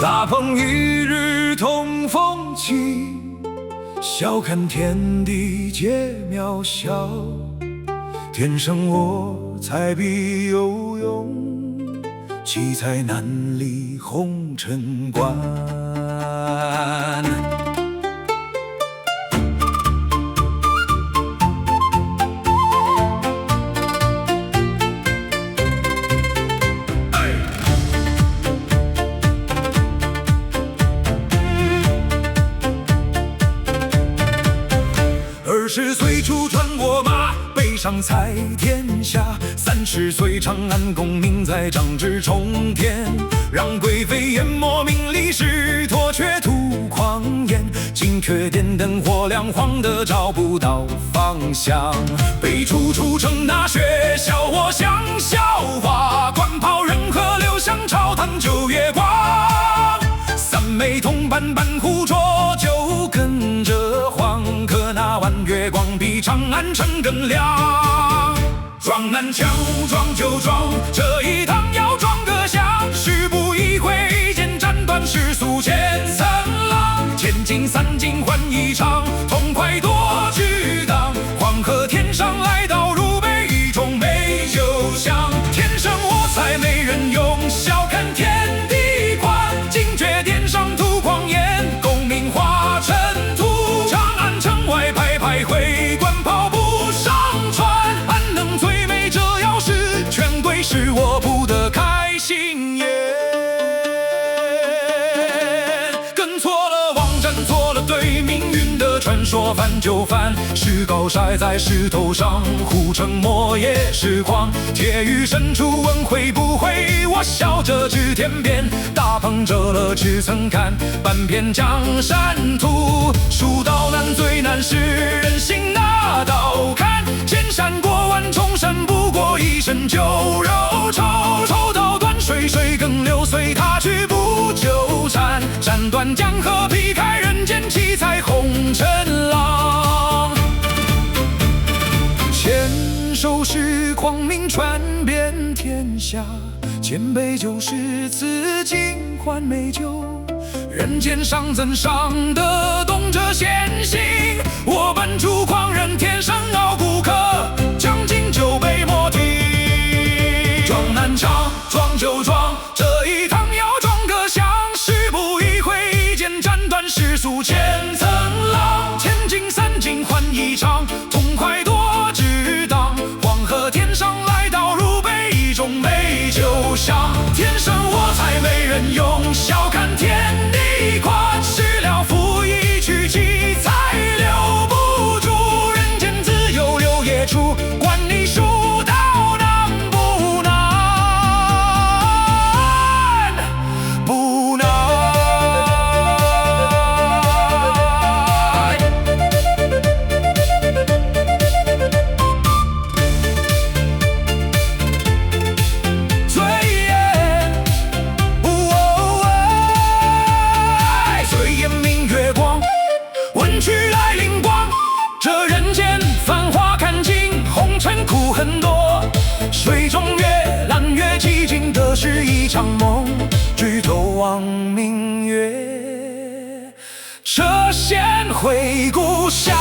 大鹏一日同风起，笑看天地皆渺小。天生我材必有用，奇才难离红尘关。20岁出传我马，背上采天下。30岁长安功名在掌之冲天，让贵妃淹没名利仕途，却徒狂言。金阙点灯火亮，晃得找不到方向。被逐出城那学校，我像笑话。官袍人和留香，朝堂旧月光。三妹同伴伴胡浊，就跟着晃。可那晚月光比长安城更亮。撞南墙，撞就撞，这一趟要撞个响。时不一挥间，斩断世俗千层浪。千金散尽换一场，痛快多巨荡。黄河天上来到如杯，一盅美酒香。天生我材没人用，笑看天地宽。惊觉殿上吐狂言，功名化尘土。长安城外徘徊，官袍不上穿。安能最美这要是全归是我不得开心颜。跟错了网站错了对，命运的传说翻就翻。石膏筛在石头上，护城墨也是狂。铁玉深处问会不会，我笑着指天边。大鹏折了只曾看，半片江山图。蜀道难最难是人心那道坎。千山过万重山，不过一身旧肉臭。抽刀断水，水更流，随他去不纠缠。斩断江河，劈开人间，七彩红尘浪。牵手时光名传遍天下，千杯酒是此尽换美酒。人间伤怎伤得动这仙性？我本主狂人，天生傲骨客，将进酒杯莫停。撞南墙，撞就撞，这一趟要撞个响。时不一挥间，斩断世俗千层浪。千金散尽换一场，痛快多值当。黄河天上来到如杯，一盅美酒香。天生我材没人用，笑看天地宽。事了拂衣去，奇才留不住。人间自有留也处，管你蜀道难不难，不难。醉眼，醉眼明月光，问去来灵光。这人间繁华看尽，红尘苦很多。水中月，揽月寂静的是一场梦。举头望明月，这仙回故乡。